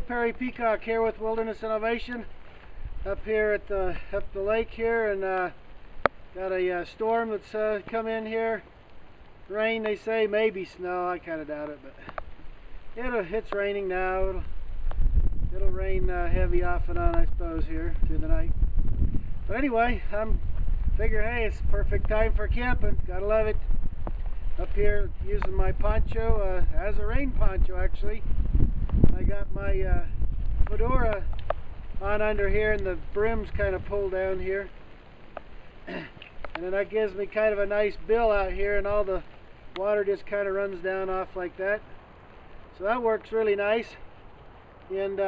Perry Peacock here with Wilderness Innovation up here at the lake here, and got a storm that's come in here. Rain, they say, maybe snow. I kind of doubt it, but it's raining now. It'll rain heavy off and on, I suppose, here through the night. But anyway, figure, hey, it's perfect time for camping. Gotta love it. Up here using my poncho as a rain poncho, actually. I got my fedora on under here, and the brim's kind of pulled down here. And then that gives me kind of a nice bill out here, and all the water just kind of runs down off like that. So that works really nice. And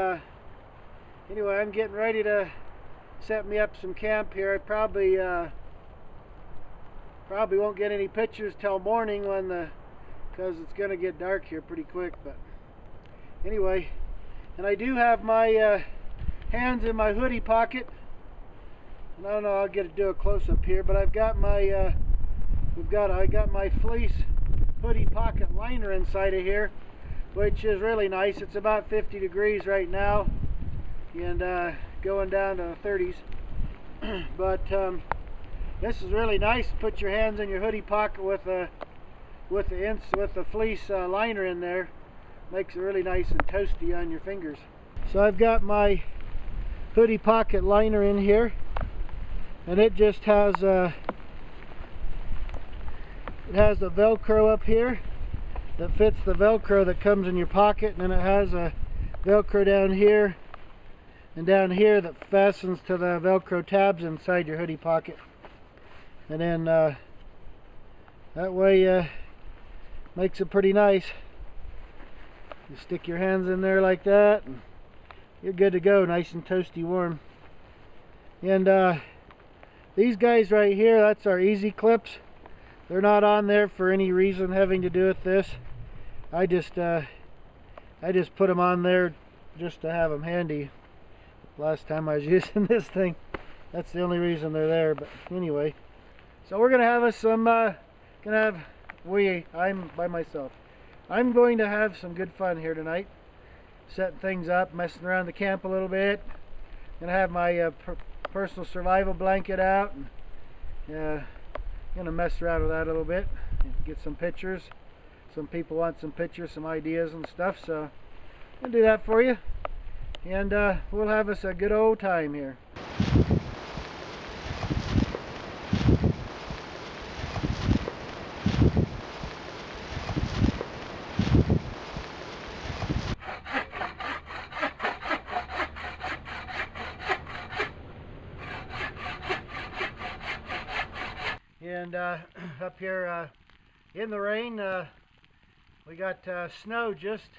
anyway, I'm getting ready to set me up some camp here. I probably won't get any pictures till morning because it's going to get dark here pretty quick. But anyway, and I do have my hands in my hoodie pocket. And I don't know, I'll do a close-up here, but I've got my I got my fleece hoodie pocket liner inside of here, which is really nice. It's about 50 degrees right now, and going down to 30s. But this is really nice. Put your hands in your hoodie pocket with the fleece liner in there. Makes it really nice and toasty on your fingers. So I've got my hoodie pocket liner in here, and it just has the Velcro up here that fits the Velcro that comes in your pocket, and then it has a Velcro down here and down here that fastens to the Velcro tabs inside your hoodie pocket. And then that way makes it pretty nice. You stick your hands in there like that, and you're good to go, nice and toasty warm. And these guys right here, that's our easy clips. They're not on there for any reason having to do with this. I just put them on there just to have them handy. Last time I was using this thing, that's the only reason they're there. But anyway, so we're gonna have us some I'm by myself. I'm going to have some good fun here tonight, setting things up, messing around the camp a little bit. Gonna have my personal survival blanket out, and gonna mess around with that a little bit, get some pictures. Some people want some pictures, some ideas and stuff, so I'll do that for you, and we'll have us a good old time here. And up here in the rain, we got snow just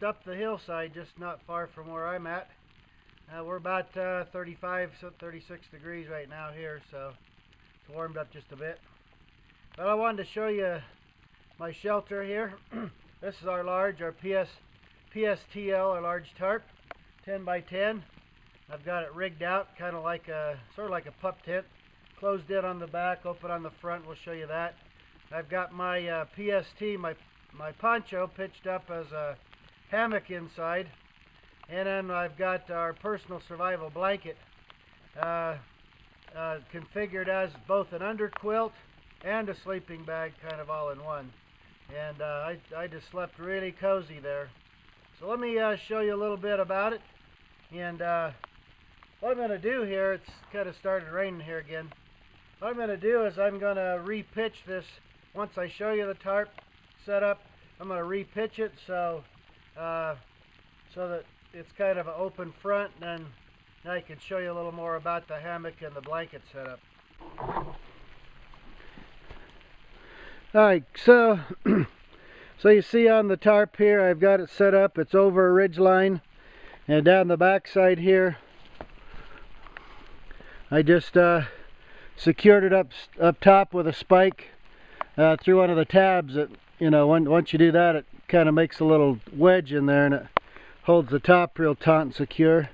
up the hillside, just not far from where I'm at. We're about 35, 36 degrees right now here, so it's warmed up just a bit. But I wanted to show you my shelter here. This is our PSTL, our large tarp, 10 by 10. I've got it rigged out, kind of like sort of like a pup tent. Closed in on the back, open on the front. We'll show you that. I've got my my poncho pitched up as a hammock inside, and then I've got our personal survival blanket configured as both an underquilt and a sleeping bag, kind of all in one. And I just slept really cozy there. So let me show you a little bit about it. And what I'm going to do here, it's kind of started raining here again. What I'm going to do is I'm going to repitch this. Once I show you the tarp setup, I'm going to repitch it so that it's kind of an open front, and then now I can show you a little more about the hammock and the blanket setup. Alright, so you see on the tarp here, I've got it set up. It's over a ridge line, and down the back side here, I just secured it up top with a spike through one of the tabs. That, you know, once you do that, it kind of makes a little wedge in there, and it holds the top real taut and secure. And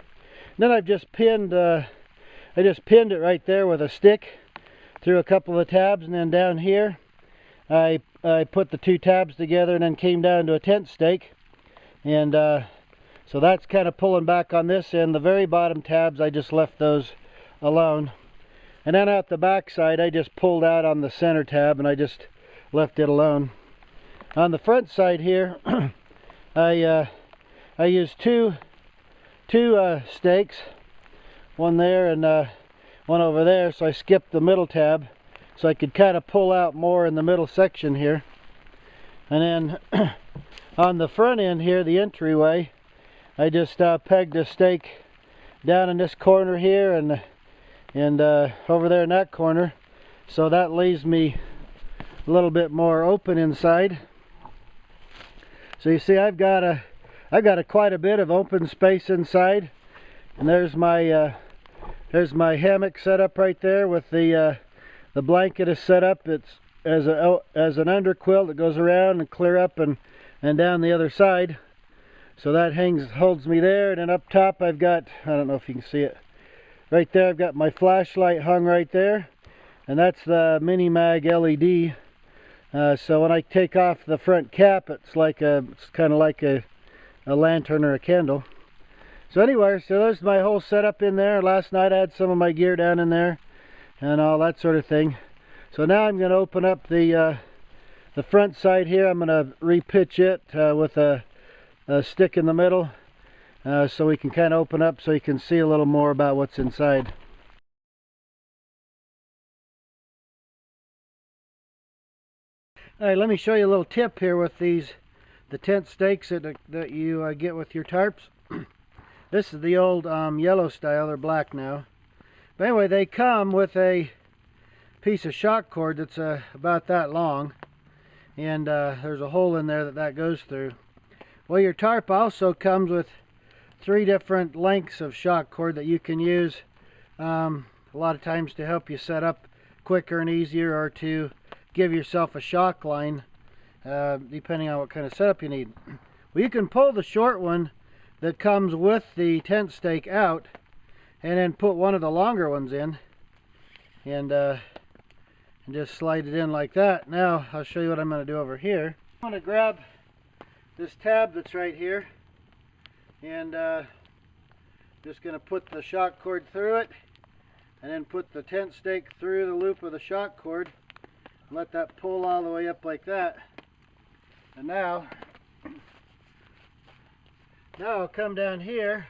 then I've just pinned it right there with a stick through a couple of the tabs, and then down here I put the two tabs together and then came down to a tent stake and So that's kind of pulling back on this end. The very bottom tabs, I just left those alone. And then out the back side, I just pulled out on the center tab and I just left it alone. On the front side here, I used two stakes, one there and one over there, so I skipped the middle tab so I could kind of pull out more in the middle section here. And then on the front end here, the entryway, I just pegged a stake down in this corner here and over there in that corner, so that leaves me a little bit more open inside. So you see, I've got quite a bit of open space inside, and there's my hammock set up right there with the blanket is set up. It's as an underquilt that goes around and clear up and down the other side. So that holds me there, and then up top I've got, I don't know if you can see it, right there I've got my flashlight hung right there, and that's the Mini Mag LED. So when I take off the front cap, it's kind of like a lantern or a candle. So anyway, so there's my whole setup in there. Last night I had some of my gear down in there and all that sort of thing. So now I'm going to open up the front side here. I'm going to repitch it with a stick in the middle, so we can kind of open up so you can see a little more about what's inside. Alright, let me show you a little tip here with the tent stakes that you get with your tarps. This is the old yellow style. They're black now. But anyway, they come with a piece of shock cord that's about that long, and there's a hole in there that goes through. Well, your tarp also comes with 3 different lengths of shock cord that you can use a lot of times to help you set up quicker and easier, or to give yourself a shock line, depending on what kind of setup you need. Well, you can pull the short one that comes with the tent stake out and then put one of the longer ones in and just slide it in like that. Now I'll show you what I'm going to do over here. I'm going to grab this tab that's right here and just going to put the shock cord through it and then put the tent stake through the loop of the shock cord and let that pull all the way up like that. And now I'll come down here,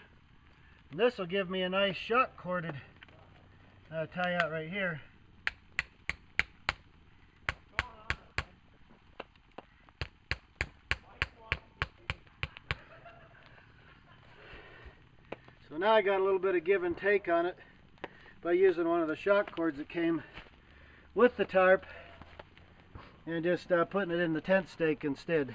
and this will give me a nice shock corded tie out right here. So now I got a little bit of give and take on it by using one of the shock cords that came with the tarp and just putting it in the tent stake instead.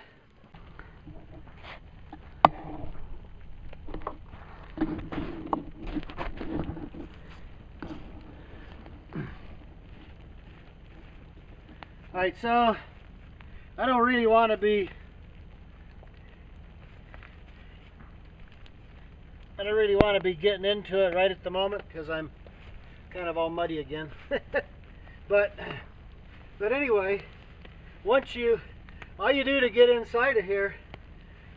Alright, so I don't really want to be getting into it right at the moment because I'm kind of all muddy again. but anyway, all you do to get inside of here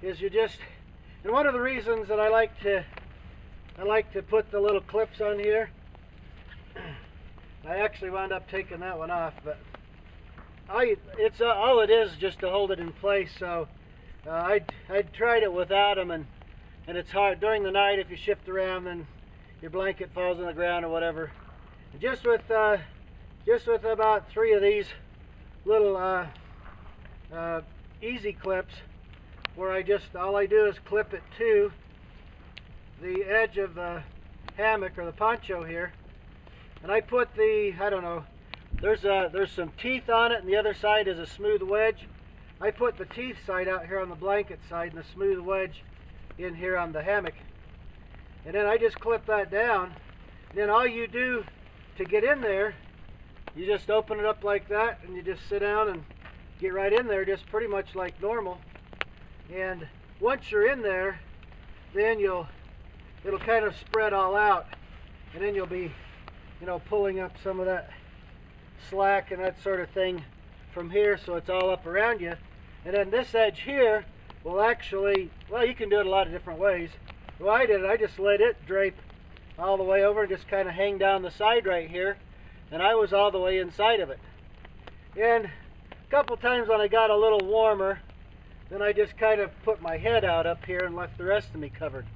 is and one of the reasons that I like to put the little clips on here, I actually wound up taking that one off, but all it is just to hold it in place. So I tried it without them, and it's hard during the night. If you shift around, then your blanket falls on the ground or whatever. And just with about 3 of these little easy clips, where all I do is clip it to the edge of the hammock or the poncho here, and I put I don't know, there's some teeth on it, and the other side is a smooth wedge. I put the teeth side out here on the blanket side and the smooth wedge in here on the hammock, and then I just clip that down. And then all you do to get in there, you just open it up like that, and you just sit down and get right in there, just pretty much like normal. And once you're in there, then it'll kind of spread all out, and then you'll be, pulling up some of that slack and that sort of thing from here, so it's all up around you. And then this edge here will actually, well, you can do it a lot of different ways. The way I did it, I just let it drape all the way over and just kind of hang down the side right here, and I was all the way inside of it. And a couple times when I got a little warmer, then I just kind of put my head out up here and left the rest of me covered.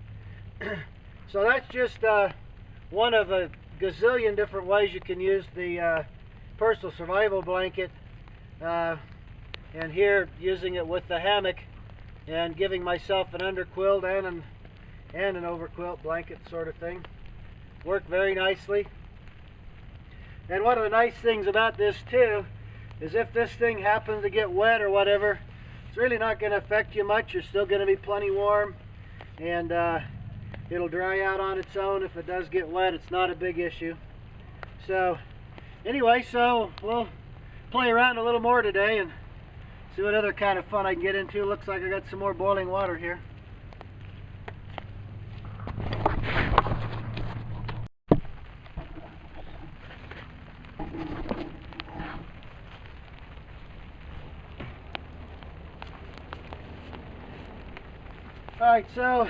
So that's just one of a gazillion different ways you can use the personal survival blanket, and here using it with the hammock and giving myself an underquilt and an overquilt blanket sort of thing. Worked very nicely. And one of the nice things about this too is if this thing happens to get wet or whatever, it's really not going to affect you much. You're still going to be plenty warm, and it'll dry out on its own. If it does get wet, it's not a big issue. So anyway, so we'll play around a little more today and see what other kind of fun I can get into. Looks like I got some more boiling water here. Alright, so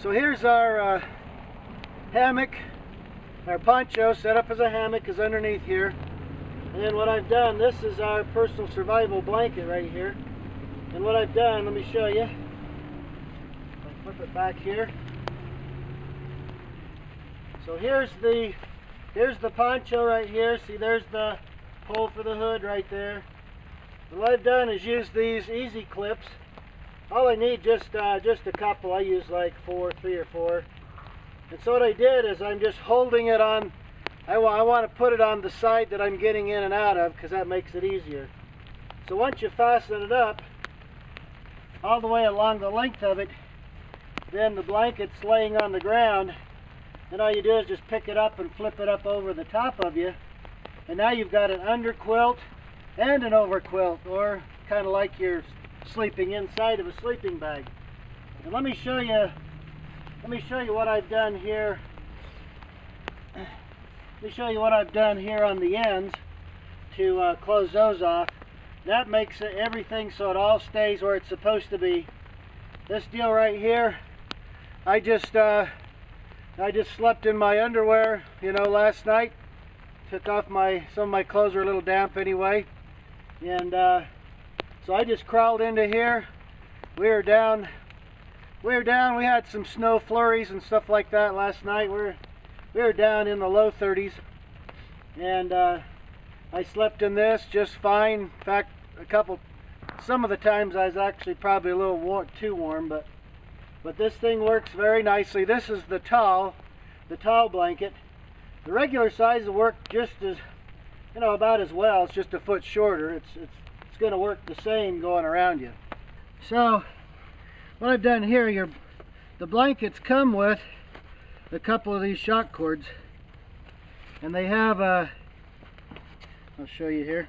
here's our hammock. Our poncho set up as a hammock is underneath here. And then what I've done, this is our personal survival blanket right here. And what I've done, let me show you. I'll flip it back here. So here's the poncho right here. See, there's the hole for the hood right there. And what I've done is use these easy clips. All I need just a couple. I use like 3 or 4. And so what I did is I'm just holding it on. I want to put it on the side that I'm getting in and out of because that makes it easier. So once you fasten it up all the way along the length of it, then the blanket's laying on the ground, and all you do is just pick it up and flip it up over the top of you, and now you've got an underquilt and an overquilt, or kind of like you're sleeping inside of a sleeping bag. And let me show you what I've done here. Let me show you what I've done here on the ends to close those off. That makes everything so it all stays where it's supposed to be. This deal right here, I just slept in my underwear, you know, last night. Took off some of my clothes were a little damp anyway, and so I just crawled into here. We were down. We had some snow flurries and stuff like that last night. We were down in the low 30s, and I slept in this just fine. In fact, some of the times I was actually probably a little too warm, but this thing works very nicely. This is the tall blanket. The regular size will work just as, you know, about as well. It's just a foot shorter. It's going to work the same going around you. So what I've done here, the blankets come with a couple of these shock cords, and they have I'll show you here.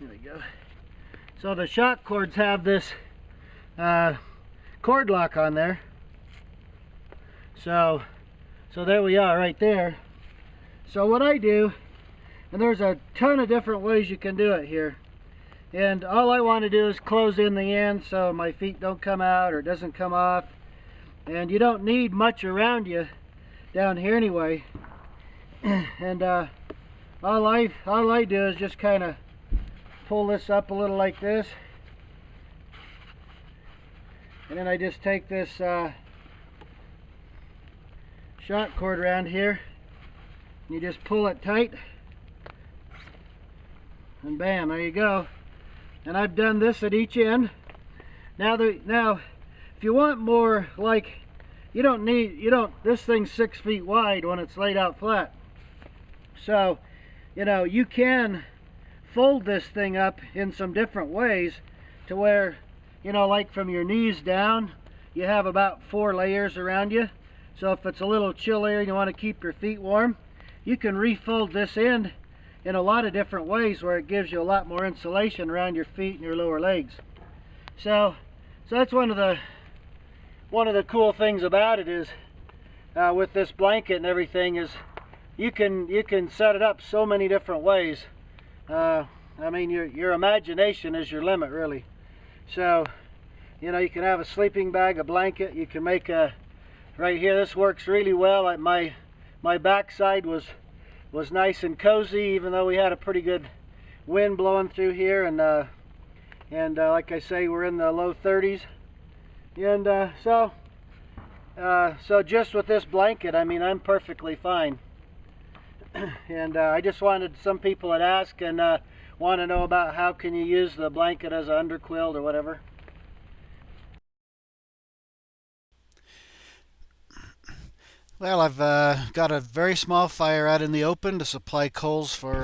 There we go. So the shock cords have this cord lock on there. So there we are right there. So what I do, and there's a ton of different ways you can do it here, and all I want to do is close in the end so my feet don't come out or it doesn't come off, and you don't need much around you down here anyway. And all I do is just kind of pull this up a little like this, and then I just take this shock cord around here, and you just pull it tight, and bam, there you go. And I've done this at each end. Now if you want more, like, this thing's 6 feet wide when it's laid out flat, so you know you can fold this thing up in some different ways to where, you know, like from your knees down, you have about 4 layers around you. So if it's a little chillier and you want to keep your feet warm, you can refold this end in a lot of different ways where it gives you a lot more insulation around your feet and your lower legs. So that's one of the cool things about it is with this blanket and everything is you can set it up so many different ways. I mean, your imagination is your limit, really. So, you know, you can have a sleeping bag, a blanket. You can make a, right here, this works really well. Like my backside was nice and cozy, even though we had a pretty good wind blowing through here, and like I say, we're in the low 30s, and so just with this blanket, I mean, I'm perfectly fine. And I just wanted, some people had asked and want to know about how can you use the blanket as an underquilt or whatever. Well, I've got a very small fire out in the open to supply coals for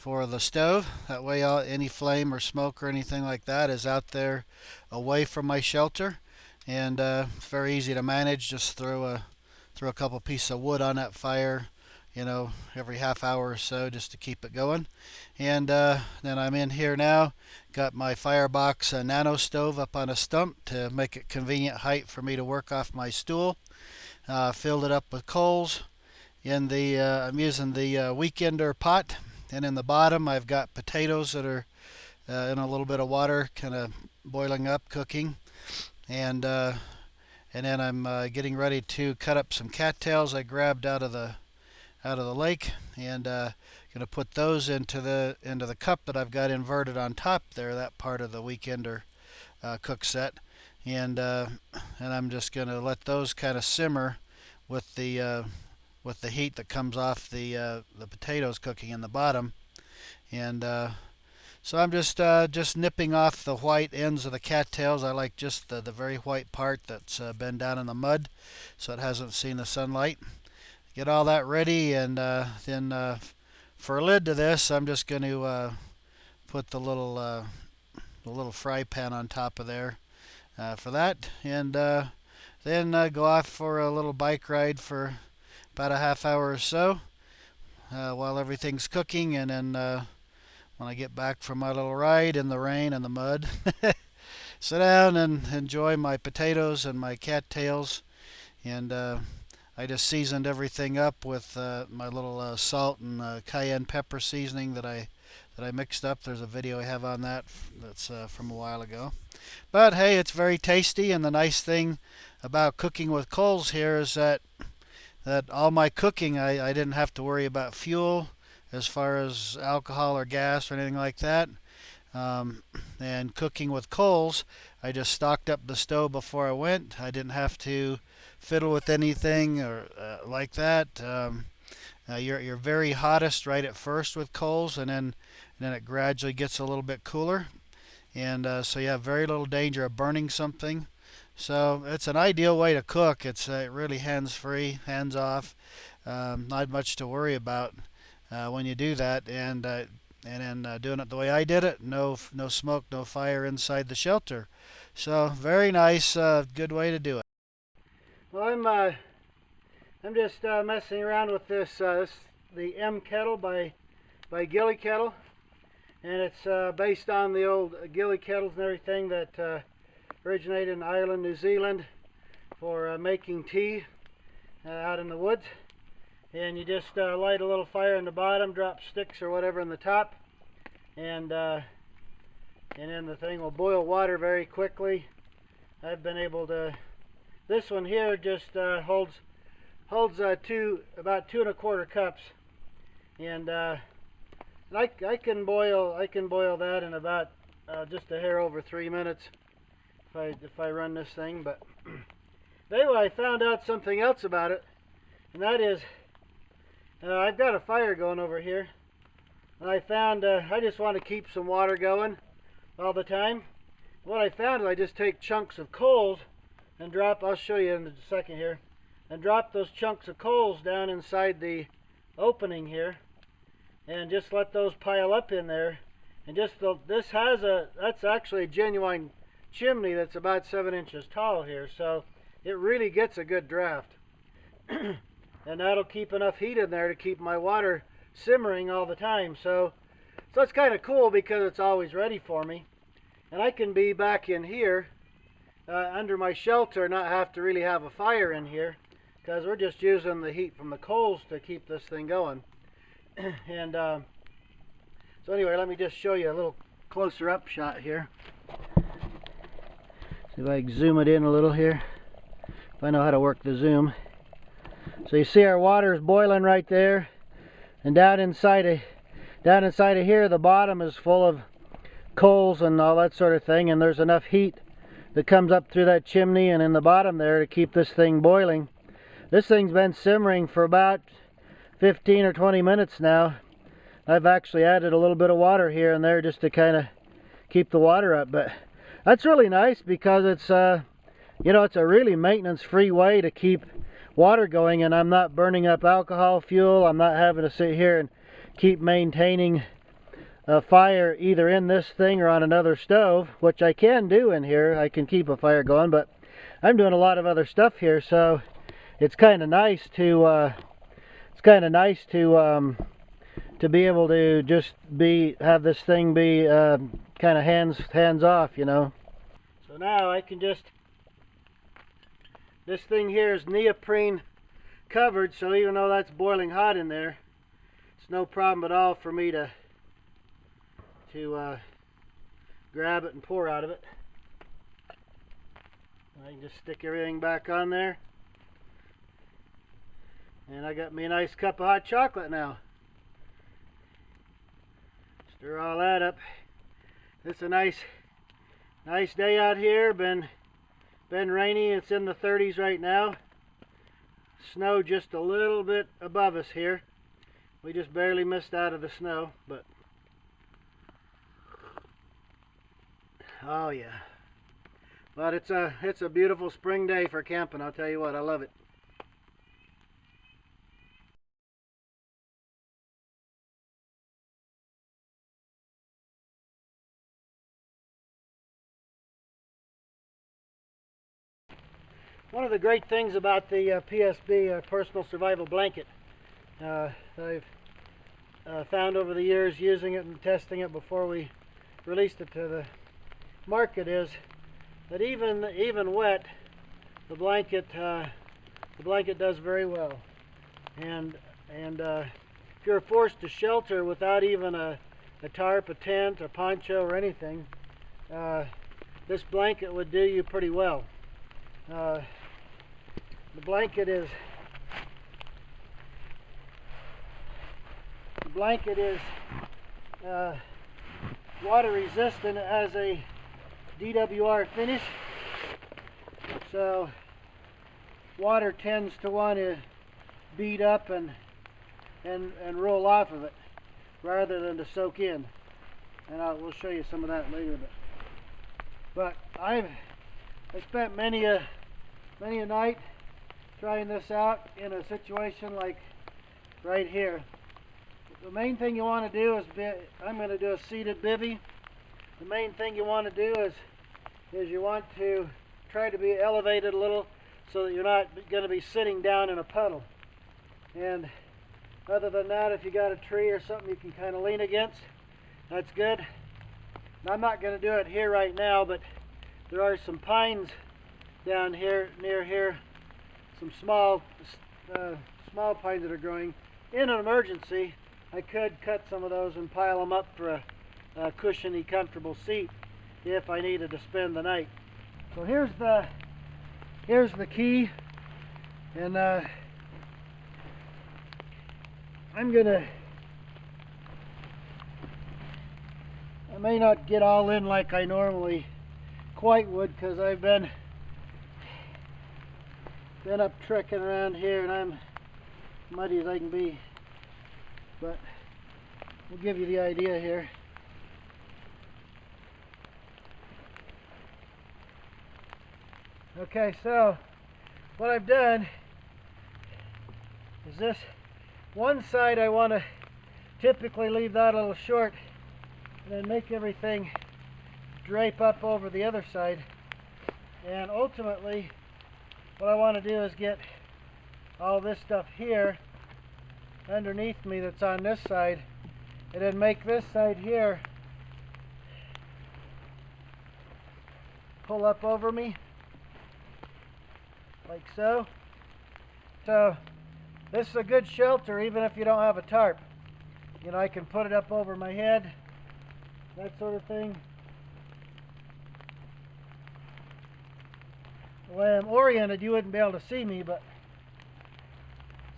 the stove. That way any flame or smoke or anything like that is out there away from my shelter, and it's very easy to manage. Just throw a couple pieces of wood on that fire, you know, every half hour or so, just to keep it going. And then I'm in here now, got my firebox nano stove up on a stump to make it convenient height for me to work off my stool. Filled it up with coals. I'm using the weekender pot, and in the bottom I've got potatoes that are in a little bit of water, kind of boiling up, cooking, and then I'm getting ready to cut up some cattails I grabbed out of the lake, and going to put those into the cup that I've got inverted on top there, that part of the weekender cook set, and I'm just going to let those kind of simmer with the heat that comes off the potatoes cooking in the bottom, and so I'm just nipping off the white ends of the cattails. I like just the very white part that's been down in the mud, so it hasn't seen the sunlight. Get all that ready, and then for a lid to this, I'm just going to put the little fry pan on top of there for that, and then go off for a little bike ride for about a half hour or so while everything's cooking, and then when I get back from my little ride in the rain and the mud, sit down and enjoy my potatoes and my cattails. And I just seasoned everything up with my little salt and cayenne pepper seasoning that I mixed up. There's a video I have on that that's from a while ago. But hey, it's very tasty, and the nice thing about cooking with coals here is that all my cooking, I didn't have to worry about fuel as far as alcohol or gas or anything like that. And cooking with coals, I just stocked up the stove before I went. I didn't have to fiddle with anything or like that. You're very hottest right at first with coals, and then it gradually gets a little bit cooler, and so you have very little danger of burning something. So it's an ideal way to cook. It's really hands-free, hands-off, not much to worry about when you do that, and then doing it the way I did it, no smoke, no fire inside the shelter. So very nice, good way to do it. Well, I'm just messing around with this, the mKettle by Ghille Kettles, and it's based on the old Ghille Kettles and everything that originated in Ireland, New Zealand, for making tea out in the woods. And you just light a little fire in the bottom, drop sticks or whatever in the top, and then the thing will boil water very quickly. I've been able to. This one here just holds about 2 1/4 cups, and I can boil that in about just a hair over 3 minutes if I run this thing. But anyway, I found out something else about it, and that is I've got a fire going over here, and I found I just want to keep some water going all the time. What I found is I just take chunks of coals and drop, I'll show you in a second here, and drop those chunks of coals down inside the opening here, and just let those pile up in there. And just that's actually a genuine chimney that's about 7 inches tall here, so it really gets a good draft. And that'll keep enough heat in there to keep my water simmering all the time. So it's kind of cool because it's always ready for me, and I can be back in here under my shelter, not have to really have a fire in here, because we're just using the heat from the coals to keep this thing going. And so anyway, let me just show you a little closer up shot here. See if I can zoom it in a little here, if I know how to work the zoom. So you see our water is boiling right there, and down inside of here, the bottom is full of coals and all that sort of thing, and there's enough heat that comes up through that chimney and in the bottom there to keep this thing boiling. This thing's been simmering for about 15 or 20 minutes now. I've actually added a little bit of water here and there just to kind of keep the water up, but that's really nice because it's you know, it's a really maintenance-free way to keep water going, and I'm not burning up alcohol fuel. I'm not having to sit here and keep maintaining a fire either in this thing or on another stove, which I can do in here. I can keep a fire going, but I'm doing a lot of other stuff here, so it's kind of nice to to be able to just have this thing be kind of hands off, you know. So now I can just, this thing here is neoprene covered, so even though that's boiling hot in there, it's no problem at all for me to grab it and pour out of it. I can just stick everything back on there, and I got me a nice cup of hot chocolate now. Stir all that up. It's a nice day out here. Been rainy. It's in the 30s right now. Snow just a little bit above us here. We just barely missed out of the snow, but oh yeah. But it's a beautiful spring day for camping, I'll tell you what. I love it. One of the great things about the PSB personal survival blanket I've found over the years using it and testing it before we released it to the market is that even wet, the blanket does very well. And if you're forced to shelter without even a tarp, a tent, a poncho, or anything, this blanket would do you pretty well. The blanket is water resistant. It has a DWR finish, so water tends to want to bead up and roll off of it rather than to soak in. And we'll show you some of that later. But I spent many a night trying this out in a situation like right here. The main thing you want to do is, I'm going to do a seated bivvy. The main thing you want to do is you want to try to be elevated a little so that you're not going to be sitting down in a puddle. And other than that, if you got a tree or something you can kind of lean against, that's good. And I'm not going to do it here right now, but there are some pines down here near here, some small pines that are growing. In an emergency, I could cut some of those and pile them up for a cushiony, comfortable seat if I needed to spend the night. So here's the key, and I may not get all in like I normally quite would, because I've been up trekking around here and I'm muddy as I can be, but we'll give you the idea here. Okay, so what I've done is this one side I want to typically leave that a little short and then make everything drape up over the other side. And ultimately what I want to do is get all this stuff here underneath me that's on this side, and then make this side here pull up over me like so, So this is a good shelter even if you don't have a tarp. You know, I can put it up over my head, that sort of thing. The way I'm oriented, you wouldn't be able to see me, but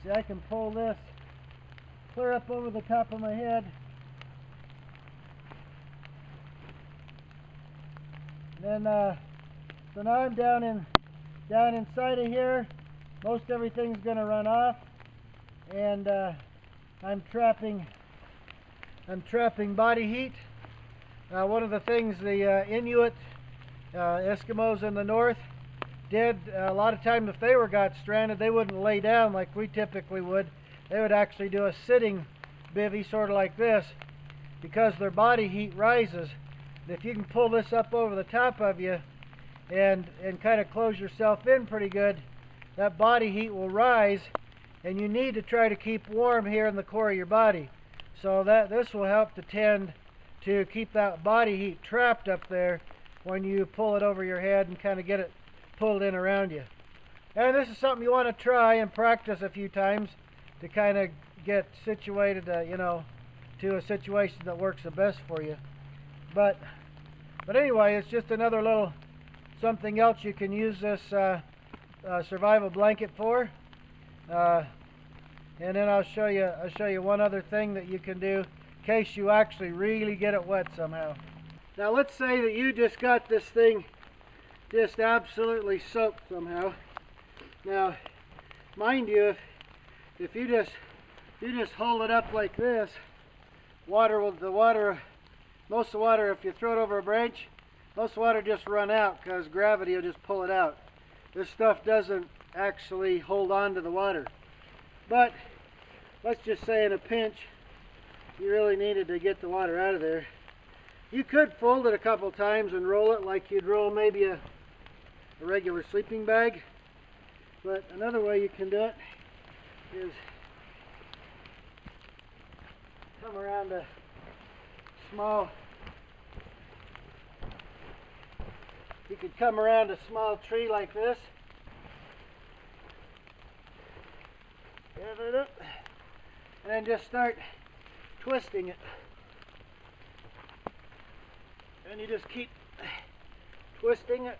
see, I can pull this clear up over the top of my head. Then, so now I'm down inside of here. Most everything's going to run off, and I'm trapping body heat. One of the things the Inuit Eskimos in the north did, a lot of times if they got stranded, they wouldn't lay down like we typically would. They would actually do a sitting bivvy, sort of like this, because their body heat rises. If you can pull this up over the top of you and kind of close yourself in pretty good, that body heat will rise, and you need to try to keep warm here in the core of your body. So this will help to tend to keep that body heat trapped up there when you pull it over your head and kind of get it pulled in around you. And this is something you want to try and practice a few times to kind of get situated, you know, to a situation that works the best for you. But anyway, it's just another little something else you can use this survival blanket for. And then I'll show you one other thing that you can do in case you actually really get it wet somehow. Now let's say that you just got this thing just absolutely soaked somehow. Now, mind you, if you just hold it up like this, most of the water, if you throw it over a branch, most of the water just run out because gravity will just pull it out. This stuff doesn't actually hold on to the water. But let's just say in a pinch, you really needed to get the water out of there. You could fold it a couple times and roll it like you'd roll maybe a regular sleeping bag. But another way you can do it is come around a small, you could come around a small tree like this, gather it up, and then just start twisting it. And you just keep twisting it.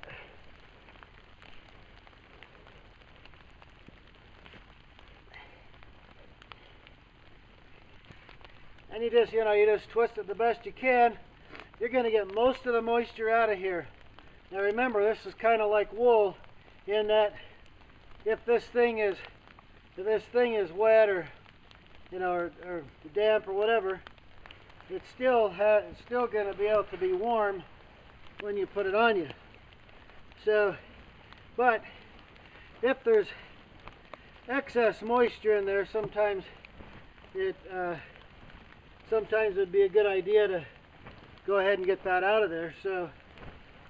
And you just twist it the best you can. You're going to get most of the moisture out of here. Now remember, this is kind of like wool in that if this thing is wet or or damp or whatever, it's still going to be able to be warm when you put it on you. So, but if there's excess moisture in there, sometimes it'd be a good idea to go ahead and get that out of there. So,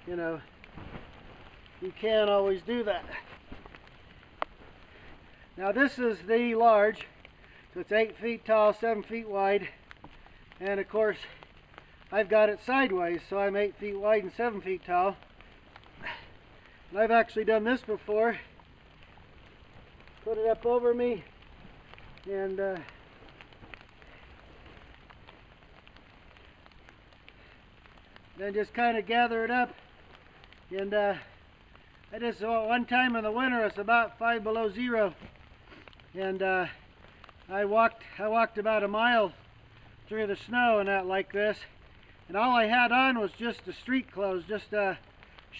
you can't always do that. Now this is the large, so it's 8 feet tall, 7 feet wide, and of course I've got it sideways, so I'm 8 feet wide and 7 feet tall. And I've actually done this before. Put it up over me and then just kind of gather it up. And I just, one time in the winter, it's about 5 below zero, and I walked about a mile through the snow and that like this, and all I had on was just the street clothes, just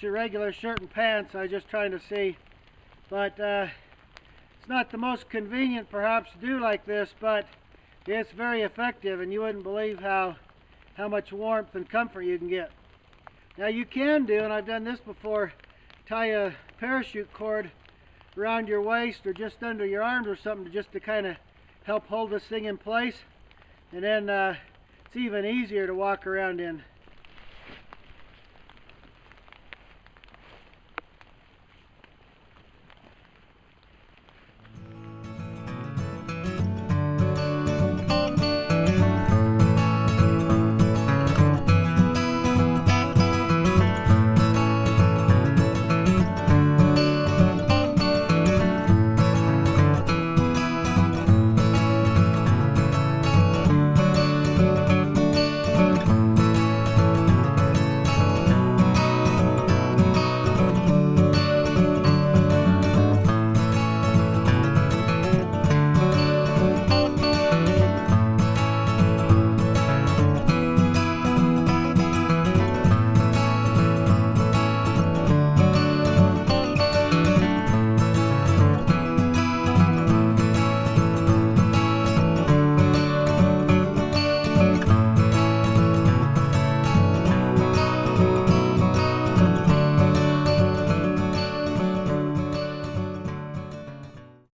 regular shirt and pants. I was just trying to see, but it's not the most convenient perhaps to do like this, but it's very effective, and you wouldn't believe how much warmth and comfort you can get. Now you can do, and I've done this before, tie a parachute cord around your waist or just under your arms or something just to kind of help hold this thing in place, and then it's even easier to walk around in.